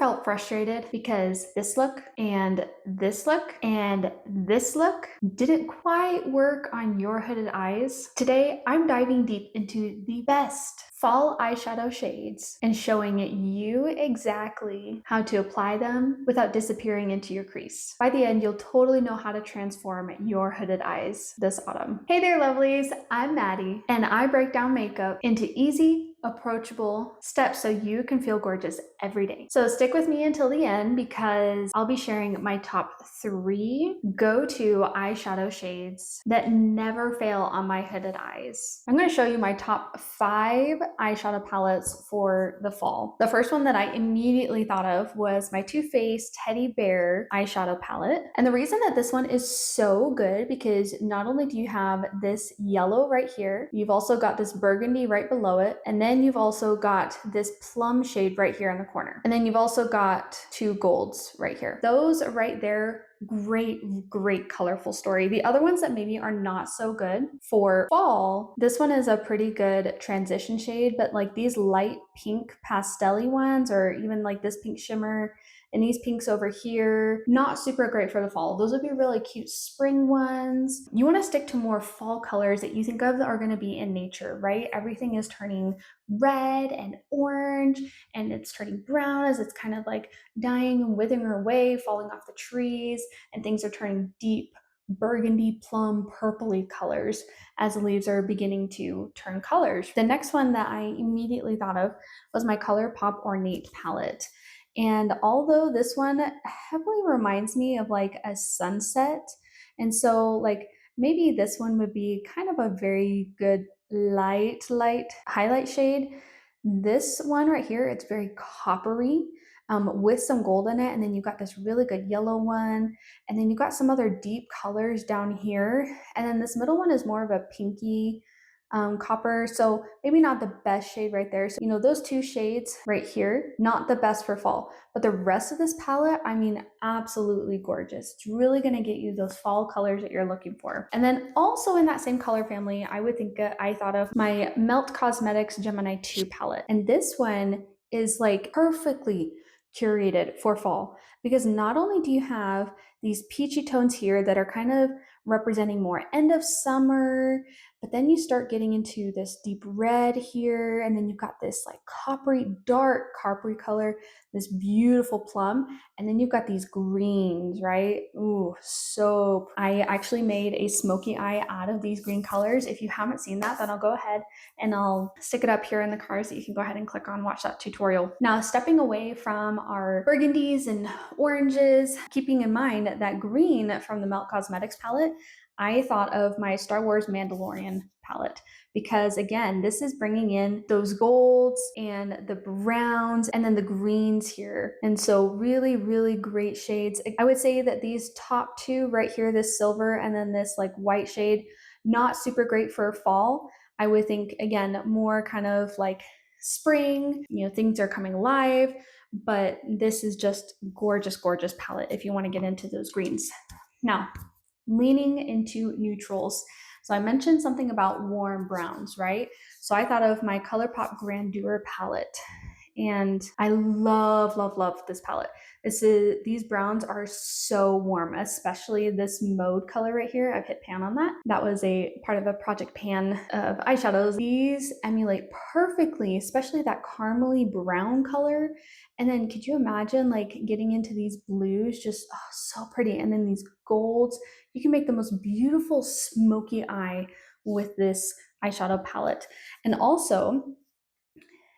felt frustrated because this look and this look and this look didn't quite work on your hooded eyes? Today, I'm diving deep into the best fall eyeshadow shades and showing you exactly how to apply them without disappearing into your crease. By the end, you'll totally know how to transform your hooded eyes this autumn. Hey there, lovelies. I'm Maddie, and I break down makeup into easy, approachable steps so you can feel gorgeous every day. So stick with me until the end because I'll be sharing my top 3 go-to eyeshadow shades that never fail on my hooded eyes. I'm going to show you my top 5 eyeshadow palettes for the fall. The first one that I immediately thought of was my Too Faced Teddy Bear eyeshadow palette. And the reason that this one is so good because not only do you have this yellow right here, you've also got this burgundy right below it, and then you've also got this plum shade right here in the corner. And then you've also got 2 golds right here. Those right there, great colorful story. The other ones that maybe are not so good for fall, this one is a pretty good transition shade, but like these light pink pastel-y ones, or even like this pink shimmer and these pinks over here, not super great for the fall. Those would be really cute spring ones. You want to stick to more fall colors that you think of that are going to be in nature, right? Everything is turning red and orange, and it's turning brown as it's kind of like dying and withering away, falling off the trees, and things are turning deep burgundy, plum, purpley colors as the leaves are beginning to turn colors. The next one that I immediately thought of was my ColourPop Ornate palette. And although this one heavily reminds me of like a sunset, and so like maybe this one would be kind of a very good light highlight shade. This one right here, it's very coppery with some gold in it, and then you've got this really good yellow one, and then you've got some other deep colors down here, and then this middle one is more of a pinky copper, so maybe not the best shade right there. So, you know, those 2 shades right here, not the best for fall, but the rest of this palette, I mean, absolutely gorgeous. It's really going to get you those fall colors that you're looking for. And then also in that same color family, I thought of my Melt Cosmetics Gemini 2 palette. And this one is like perfectly curated for fall because not only do you have these peachy tones here that are kind of representing more end of summer, but then you start getting into this deep red here, and then you've got this like dark coppery color, this beautiful plum, and then you've got these greens, right? Ooh, so I actually made a smoky eye out of these green colors. If you haven't seen that, then I'll go ahead and I'll stick it up here in the card so you can go ahead and click on watch that tutorial. Now, stepping away from our burgundies and oranges, keeping in mind that green from the Melt Cosmetics palette, I thought of my Star Wars Mandalorian palette because again, this is bringing in those golds and the browns and then the greens here. And so really great shades. I would say that these top 2 right here, this silver and then this like white shade, not super great for fall. I would think again, more kind of like spring, you know, things are coming alive, but this is just gorgeous palette if you want to get into those greens. Now, leaning into neutrals. So I mentioned something about warm browns, right? So I thought of my ColourPop Grandeur palette. And I love this palette. These browns are so warm, especially this mauve color right here. I've hit pan on that. That was a part of a project pan of eyeshadows. These emulate perfectly, especially that caramely brown color. And then could you imagine like getting into these blues, just so pretty. And then these golds, you can make the most beautiful smoky eye with this eyeshadow palette. And also,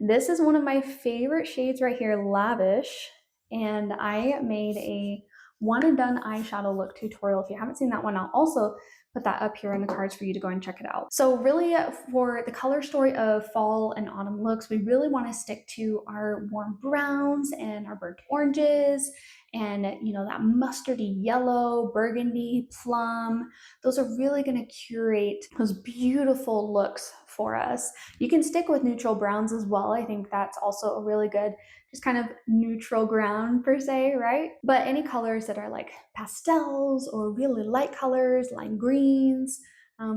this is one of my favorite shades right here, Lavish, and I made a one and done eyeshadow look tutorial. If you haven't seen that one, I'll also put that up here in the cards for you to go and check it out. So really for the color story of fall and autumn looks, we really want to stick to our warm browns and our burnt oranges and, you know, that mustardy yellow, burgundy, plum. Those are really going to curate those beautiful looks for us. You can stick with neutral browns as well. I think that's also a really good, just kind of neutral ground per se, right? But any colors that are like pastels or really light colors, lime greens,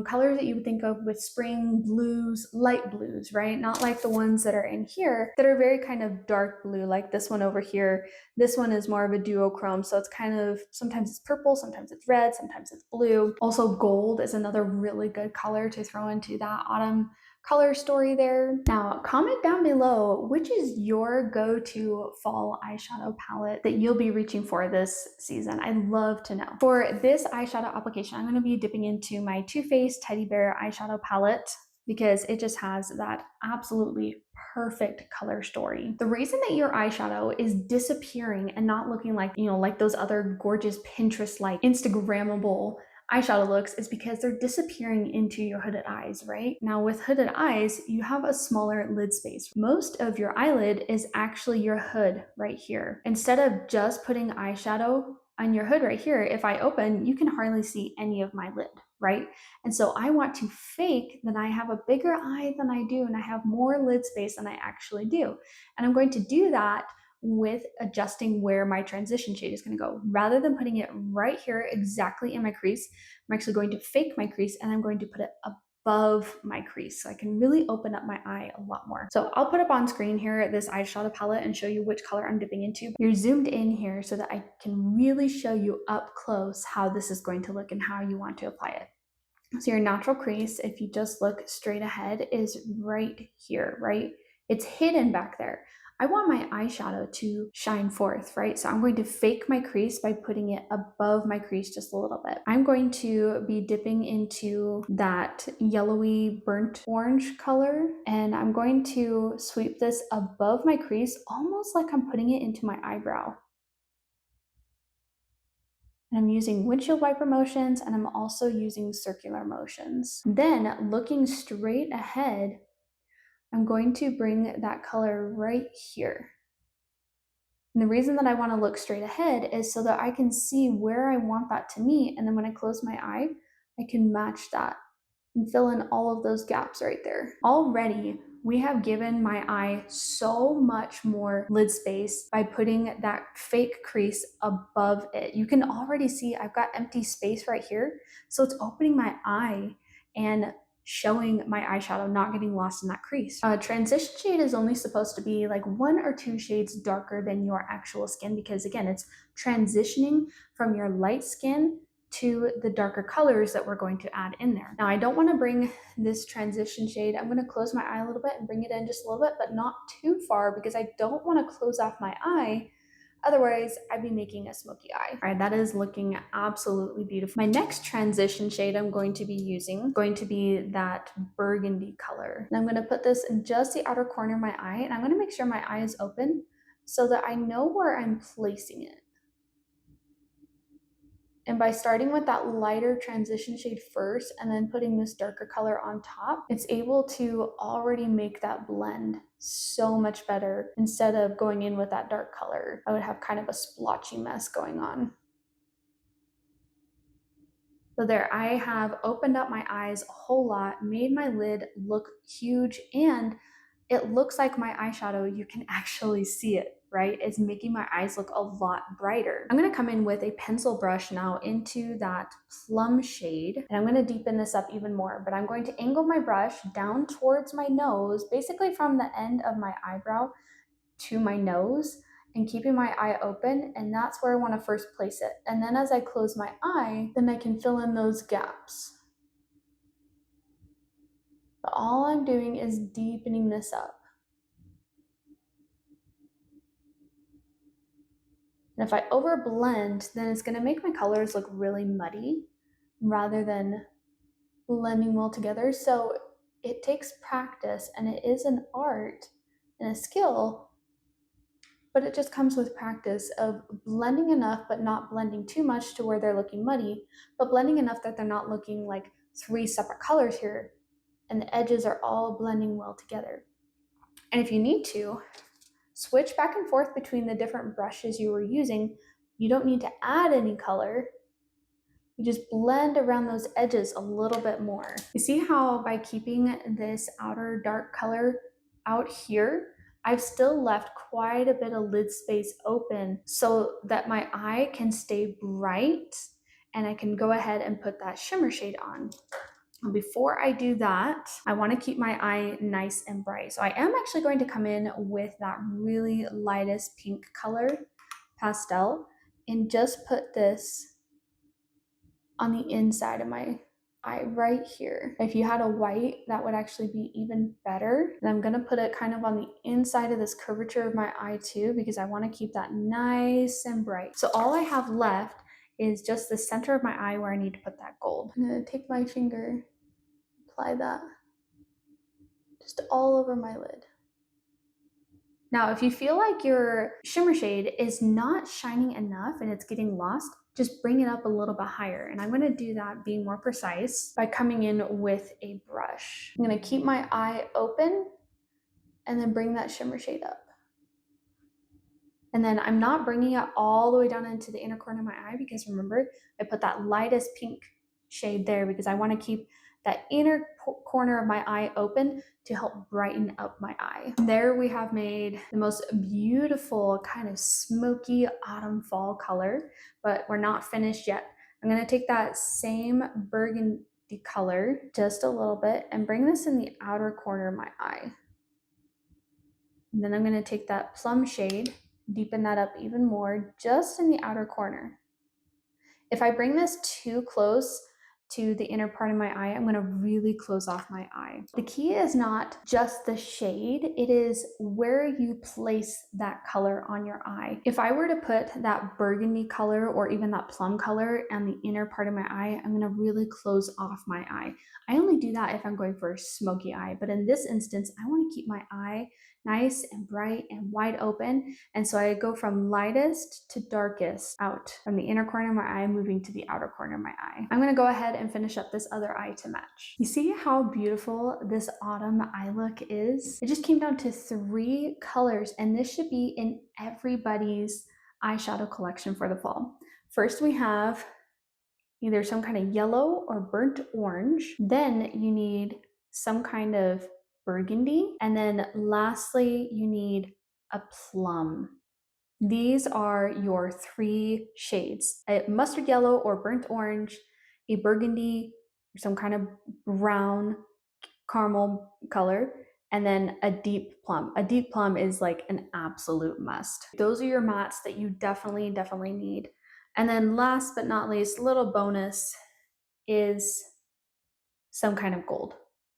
colors that you would think of with spring blues, light blues, right? Not like the ones that are in here that are very kind of dark blue, like this one over here. This one is more of a duochrome, so it's kind of, sometimes it's purple, sometimes it's red, sometimes it's blue. Also, gold is another really good color to throw into that autumn color story there. Now, comment down below which is your go-to fall eyeshadow palette that you'll be reaching for this season. I'd love to know. For this eyeshadow application, I'm going to be dipping into my Too Faced Teddy Bear eyeshadow palette because it just has that absolutely perfect color story. The reason that your eyeshadow is disappearing and not looking like, like those other gorgeous Pinterest-like Instagrammable eyeshadow looks is because they're disappearing into your hooded eyes, right? Now with hooded eyes, you have a smaller lid space. Most of your eyelid is actually your hood right here. Instead of just putting eyeshadow on your hood right here, if I open, you can hardly see any of my lid, right? And so I want to fake that I have a bigger eye than I do and I have more lid space than I actually do. And I'm going to do that with adjusting where my transition shade is going to go. Rather than putting it right here exactly in my crease, I'm actually going to fake my crease and I'm going to put it above my crease so I can really open up my eye a lot more. So I'll put up on screen here this eyeshadow palette and show you which color I'm dipping into. You're zoomed in here so that I can really show you up close how this is going to look and how you want to apply it. So your natural crease, if you just look straight ahead, is right here, right? It's hidden back there. I want my eyeshadow to shine forth, right? So I'm going to fake my crease by putting it above my crease just a little bit. I'm going to be dipping into that yellowy burnt orange color, and I'm going to sweep this above my crease, almost like I'm putting it into my eyebrow. And I'm using windshield wiper motions, and I'm also using circular motions. Then looking straight ahead, I'm going to bring that color right here. And the reason that I want to look straight ahead is so that I can see where I want that to meet. And then when I close my eye, I can match that and fill in all of those gaps right there. Already, we have given my eye so much more lid space by putting that fake crease above it. You can already see I've got empty space right here. So it's opening my eye and showing my eyeshadow, not getting lost in that crease. Transition shade is only supposed to be like 1 or 2 shades darker than your actual skin because again, it's transitioning from your light skin to the darker colors that we're going to add in there. Now I don't want to bring this transition shade, I'm going to close my eye a little bit and bring it in just a little bit, but not too far because I don't want to close off my eye. Otherwise, I'd be making a smoky eye. All right, that is looking absolutely beautiful. My next transition shade I'm going to be using, going to be that burgundy color. And I'm going to put this in just the outer corner of my eye, and I'm going to make sure my eye is open so that I know where I'm placing it. And by starting with that lighter transition shade first and then putting this darker color on top, it's able to already make that blend so much better. Instead of going in with that dark color, I would have kind of a splotchy mess going on. So there, I have opened up my eyes a whole lot, made my lid look huge, and it looks like my eyeshadow, you can actually see it, right? It's making my eyes look a lot brighter. I'm gonna come in with a pencil brush now into that plum shade, and I'm gonna deepen this up even more, but I'm going to angle my brush down towards my nose, basically from the end of my eyebrow to my nose, and keeping my eye open, and that's where I wanna first place it. And then as I close my eye, then I can fill in those gaps. But all I'm doing is deepening this up. And if I overblend, then it's going to make my colors look really muddy rather than blending well together. So it takes practice and it is an art and a skill, but it just comes with practice of blending enough but not blending too much to where they're looking muddy, but blending enough that they're not looking like 3 separate colors here and the edges are all blending well together. And if you need to, switch back and forth between the different brushes you were using. You don't need to add any color. You just blend around those edges a little bit more. You see how by keeping this outer dark color out here, I've still left quite a bit of lid space open so that my eye can stay bright and I can go ahead and put that shimmer shade on. Before I do that, I want to keep my eye nice and bright. So I am actually going to come in with that really lightest pink color, pastel, and just put this on the inside of my eye right here. If you had a white, that would actually be even better. And I'm gonna put it kind of on the inside of this curvature of my eye too, because I wanna keep that nice and bright. So all I have left is just the center of my eye where I need to put that gold. I'm gonna take my finger, apply that just all over my lid. Now, if you feel like your shimmer shade is not shining enough and it's getting lost, just bring it up a little bit higher. And I'm gonna do that being more precise by coming in with a brush. I'm gonna keep my eye open and then bring that shimmer shade up. And then I'm not bringing it all the way down into the inner corner of my eye because remember, I put that lightest pink shade there because I wanna keep that inner corner of my eye open to help brighten up my eye. There we have made the most beautiful kind of smoky autumn fall color, but we're not finished yet. I'm gonna take that same burgundy color just a little bit and bring this in the outer corner of my eye. And then I'm gonna take that plum shade, deepen that up even more just in the outer corner. If I bring this too close to the inner part of my eye, I'm gonna really close off my eye. The key is not just the shade, it is where you place that color on your eye. If I were to put that burgundy color or even that plum color on the inner part of my eye, I'm gonna really close off my eye. I only do that if I'm going for a smoky eye, but in this instance, I wanna keep my eye nice and bright and wide open. And so I go from lightest to darkest out from the inner corner of my eye, moving to the outer corner of my eye. I'm gonna go ahead and finish up this other eye to match. You see how beautiful this autumn eye look is? It just came down to 3 colors, and this should be in everybody's eyeshadow collection for the fall. First, we have either some kind of yellow or burnt orange. Then you need some kind of burgundy. And then lastly, you need a plum. These are your 3 shades: a mustard yellow or burnt orange, a burgundy, or some kind of brown caramel color, and then a deep plum. A deep plum is like an absolute must. Those are your mattes that you definitely need. And then last but not least, little bonus is some kind of gold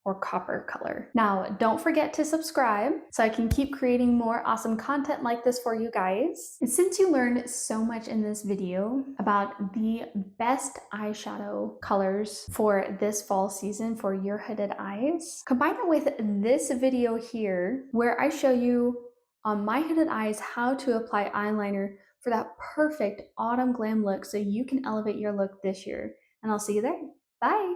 or copper color. Now, don't forget to subscribe so I can keep creating more awesome content like this for you guys. And since you learned so much in this video about the best eyeshadow colors for this fall season for your hooded eyes, combine it with this video here where I show you on my hooded eyes how to apply eyeliner for that perfect autumn glam look so you can elevate your look this year. And I'll see you there. Bye!